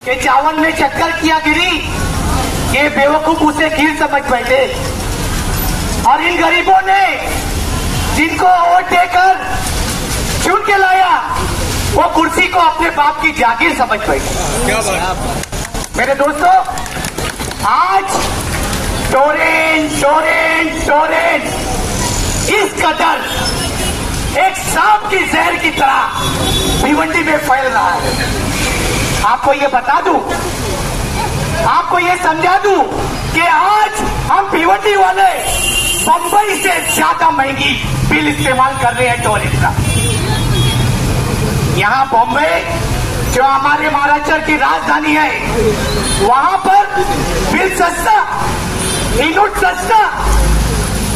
कि चावल में चक्कर किया गिरी, ये बेवकूफ उसे गिर समझ बैठे। और इन गरीबों ने जिनको वोट देकर चुन के लाया, वो कुर्सी को अपने बाप की जागीर समझ बैठे। क्या बात। मेरे दोस्तों, आज टोरेंट इस कदर एक सांप की जहर की तरह भिवंडी में फैल रहा है। आपको ये बता दूं, आपको ये समझा दूं कि आज हम भिवंडी वाले बंबई से ज्यादा महंगी बिल इस्तेमाल कर रहे हैं टोरेंट का। यहाँ बॉम्बे जो हमारे महाराष्ट्र की राजधानी है, वहां पर बिल सस्ता, यूनिट सस्ता,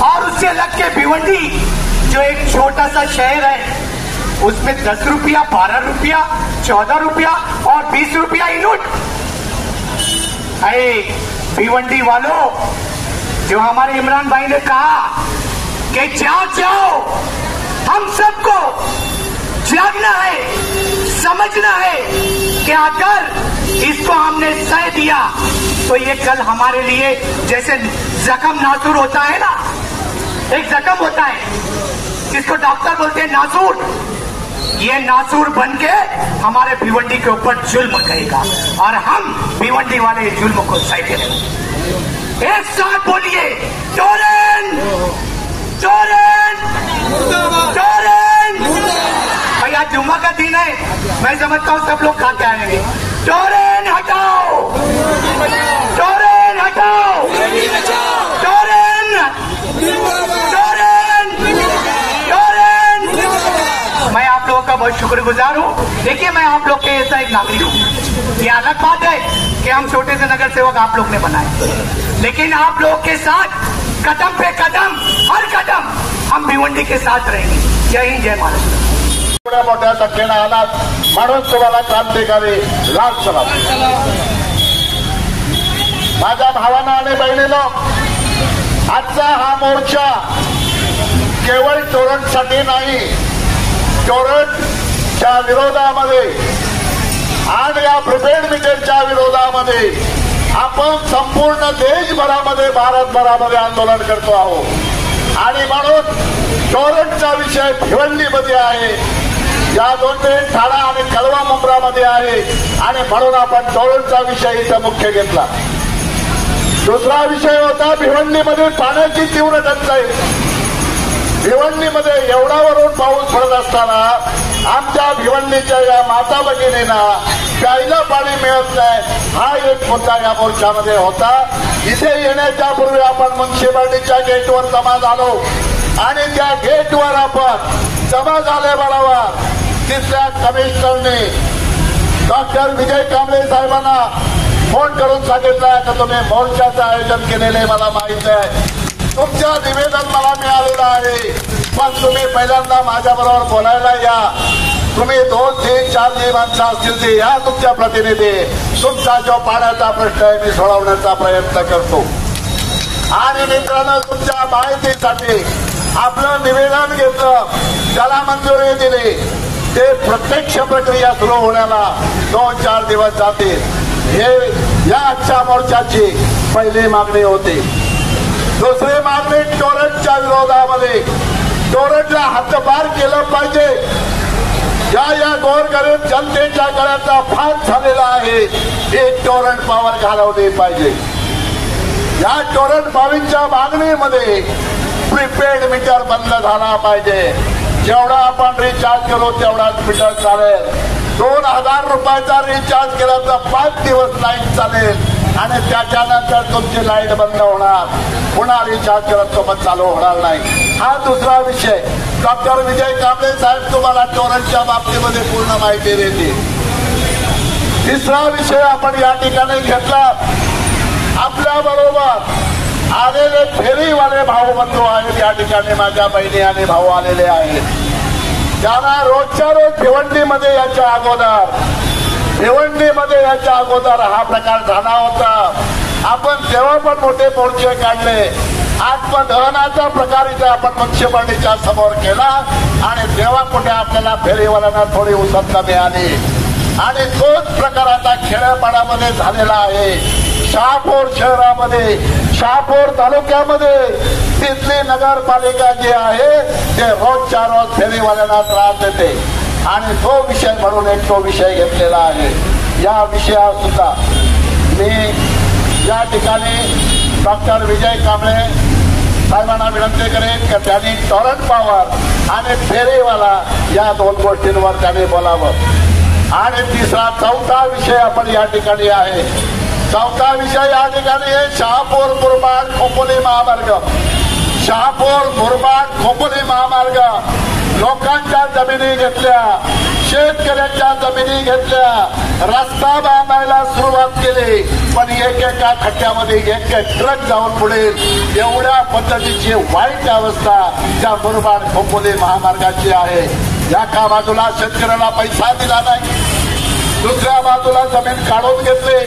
और उससे लग के भिवंडी जो एक छोटा सा शहर है, उसमें 10 रुपया, 12 रुपया, 14 रुपया और 20 रुपया यूनिट। अरे भिवंडी वालों, जो हमारे इमरान भाई ने कहा कि जाओ, हम सबको जागना है, समझना है कि अगर इसको हमने सह दिया तो ये कल हमारे लिए, जैसे जख्म नासूर होता है ना, एक जख्म होता है जिसको डॉक्टर बोलते हैं नासूर, ये नासूर बन के हमारे भिवंडी के ऊपर जुल्म करेगा और हम भिवंडी वाले जुल्म को सहते रहेंगे। एक साथ बोलिए, टोरेंट टोरेंट टोरेंट। भैया जुम्मा का दिन है, मैं समझता हूँ सब लोग खा के आएंगे। टोरेंट हटाओ, टोरेंट हटाओ, टोरेंट टोरेंट टोरेंट। मैं आप लोगों का बहुत शुक्रगुजार हूँ। देखिए, मैं आप लोग के ऐसा एक नागरिक हूँ। ये अलग बात है कि हम छोटे से नगर सेवक आप लोग ने बनाए, लेकिन आप लोगों के साथ कदम पे कदम, हर कदम हम भिवंडी के साथ रहेंगे। जय हिंद, जय महाराष्ट्र। एवढ्या मोठ्या संख्येनं आलात म्हणून तुम्हाला क्रांतिकारी लाल सलाम। माझ्या भावांना आणि बहिणींनो, आजचा हा मोर्चा केवळ टोरेंटसाठी नाही, टोरेंटच्या विरोधामध्ये आणि या प्रीपेड मीटरच्या विरोधामध्ये आपण संपूर्ण देशभरामध्ये, भारतभरामध्ये आंदोलन करतो आहोत। आणि म्हणून टोरेंटचा विषय भिवंडीमध्ये आहे, या दोन ठाणा आणि कळवा मुंब्रामध्ये आहे, आणि म्हणून आपण टोरेंटचा विषय इथं मुख्य घेतला। दुसरा विषय होता भिवंडीमध्ये पाण्याची तीव्र टंचाई। भिवंडीमध्ये एवढा वरून पाऊस पडत असताना आमच्या भिवंडीच्या या माता भगिनींना प्यायला पाणी मिळत नाही, हा एक मुद्दा या मोर्चामध्ये होता। इथे येण्याच्या पूर्वी आपण म्युन्सिपालिटीच्या गेटवर जमा झालो आणि त्या गेटवर आपण जमा झाल्याबरोबर तिथल्या कमिशनरने डॉक्टर विजय कांबळे साहेबांना फोन करून सांगितलं की तुम्ही मोर्चाचं आयोजन केलेले मला माहित आहे, तुमचं निवेदन मला मिळालेलं आहे, पण तुम्ही पहिल्यांदा माझ्याबरोबर बोलायला या। तुम्ही 2, 3, 4 माणसं असतील ते या, तुमच्या प्रतिनिधी, तुमचा जो पाण्याचा प्रश्न आहे मी सोडवण्याचा प्रयत्न करतो। आणि मित्रांनो, तुमच्या माहितीसाठी आपलं निवेदन घेतलं, त्याला मंजुरी दिली, ते प्रत्यक्ष प्रक्रिया सुरू होण्याला 2-4 दिवस जातील। हे या आजच्या मोर्चाची पहिली मागणी होती। दुसरी मागणी टोरेंटच्या विरोधामध्ये, टोरेंटला हद्दपार केलं पाहिजे। या गोरगरीब जनतेच्या गळ्याचा फास झालेला आहे, ही टोरेंट पॉवर घालवली पाहिजे। या टोरेंट पॉवरच्या मागणीमध्ये प्रीपेड मीटर बंद झाला पाहिजे। जेवढा आपण रिचार्ज करू तेवढाच मीटर चालेल। 2000 रुपयाचा रिचार्ज केला तर 5 दिवस लाईट चालेल आणि त्याच्यानंतर तुमची लाईट बंद होणार, पुन्हा रिचार्ज करत सोबत चालू होणार नाही। हा दुसरा विषय। डॉक्टर विजय कांबळे साहेब तुम्हाला टोरेंटच्या बाबतीमध्ये पूर्ण माहिती देतील। तिसरा विषय आपण या ठिकाणी घेतला, आपल्या बरोबर आलेले फेरीवाले भाऊ बंधू आहेत, या ठिकाणी माझ्या बहिणी आणि भाऊ आलेले आहेत। त्यांना रोजच्या रोज भिवंडीमध्ये याच्या अगोदर हा प्रकार झाला होता। आपण तेव्हा पण मोठे मोर्चे काढले, आत्मदहनाचा प्रकार इथे आपण म्युन्सिपालिटीच्या समोर केला आणि तेव्हा कुठे आपल्याला फेरीवाल्यांना थोडी उसंत मिळाली। आणि तोच प्रकार आता खेड्यापाड्यामध्ये झालेला आहे. शहापूर शहरामध्ये, शहापूर तालुक्यामध्ये तिथली नगरपालिका जी आहे ते रोजच्या रोज फेरीवाल्यांना त्रास देते आणि तो विषय म्हणून एक तो विषय घेतलेला आहे. या विषयावर सुद्धा मी या ठिकाणी डॉक्टर विजय कांबळे साहेबांना विनंती करेन की त्यांनी टॉरंट पॉवर आणि फेरीवाला या दोन गोष्टींवर त्यांनी बोलावं. आणि तिसरा चौथा विषय आपण या ठिकाणी आहे. चौथा विषय या ठिकाणी आहे शहापूर मुरबाड खोपोली महामार्ग. शहापूर मुरबाड खोपोली महामार्ग लोकांच्या जमिनी घेतल्या, शेतकऱ्यांच्या जमिनी घेतल्या, रस्ता बांधायला सुरुवात केली, पण एकेका खड्ड्यामध्ये एक ट्रक जाऊन पुढेल एवढ्या पद्धतीची वाईट अवस्था त्या मुरबाड खोपोली महामार्गाची आहे. एका बाजूला शेतकऱ्याला पैसा दिला नाही, दुसऱ्या बाजूला जमीन काढून घेतली,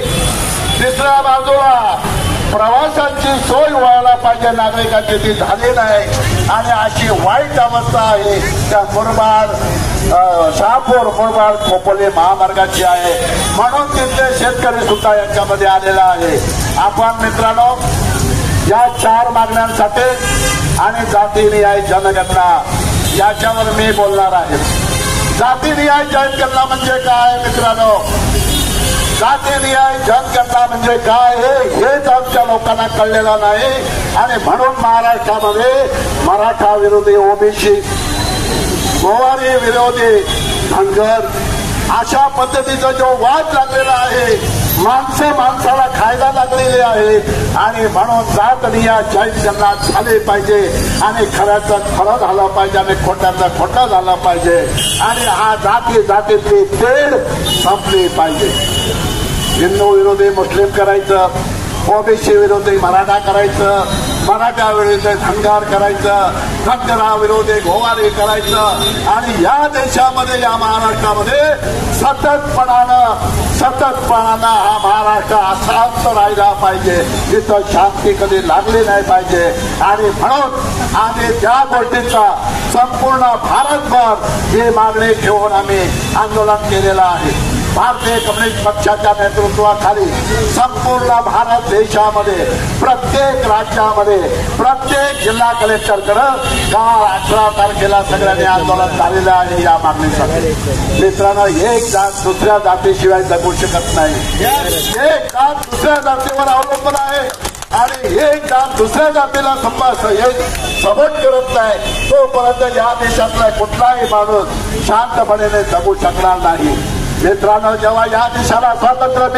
तिसऱ्या बाजूला प्रवासांची सोय व्हायला पाहिजे नागरिकांची ती झाली नाही आणि अशी वाईट अवस्था आहे त्या मुरबाड शहापूर मुरबाड खोपोली महामार्गाची आहे. म्हणून तिथले शेतकरी सुद्धा याच्यामध्ये आलेला आहे. आपण मित्रांनो या 4 मागण्यांसाठी आणि जातीनिहाय जनगणना याच्यावर मी बोलणार आहे. जातीनिहाय जनगणना म्हणजे काय मित्रांनो? जातीनिहाय जनगणना म्हणजे काय हेच आमच्या लोकांना कळलेलं नाही आणि म्हणून महाराष्ट्रामध्ये मराठा विरोधी ओबीसी, गोवारी विरोधी धनगर अशा पद्धतीचा जो वाद लागलेला आहे, माणसं माणसाला खायला लागलेली आहे आणि म्हणून जातनिहाय जनगणना झाली पाहिजे आणि खऱ्याचं खरं झालं पाहिजे आणि खोट्याचं खोटं झालं पाहिजे आणि हा जातीतली तेढ संपली पाहिजे. हिंदू विरोधी मुस्लिम करायचं, ओबीसी विरोधी मराठा करायचं, मराठा विरोधी धनगर करायचं, धनगरा विरोधी गोवारी करायचं आणि या देशामध्ये या महाराष्ट्रामध्ये सततपणानं हा महाराष्ट्र अशांत राहिला पाहिजे, तिथं शांती कधी लागली नाही पाहिजे. आणि म्हणून आम्ही त्या गोष्टीचा संपूर्ण भारतभर ही मागणी घेऊन आम्ही आंदोलन केलेलं आहे. भारतीय कम्युनिस्ट पक्षाच्या नेतृत्वाखाली संपूर्ण भारत देशामध्ये प्रत्येक राज्यामध्ये प्रत्येक जिल्हा कलेक्टरकडे काल 18 तारखेला सगळ्यांनी आंदोलन झालेलं आहे या मागणीसाठी. मित्रांनो, एक जात दुसऱ्या जातीशिवाय जगू शकत नाही. एक जात दुसऱ्या जातीवर अवलंबून आहे आणि एक जात दुसऱ्या जातीला सपोर्ट करत नाही तोपर्यंत या देशातला कुठलाही माणूस शांतपणे जगू शकणार नाही. मित्रांनो, जेव्हा या देशाला स्वातंत्र्य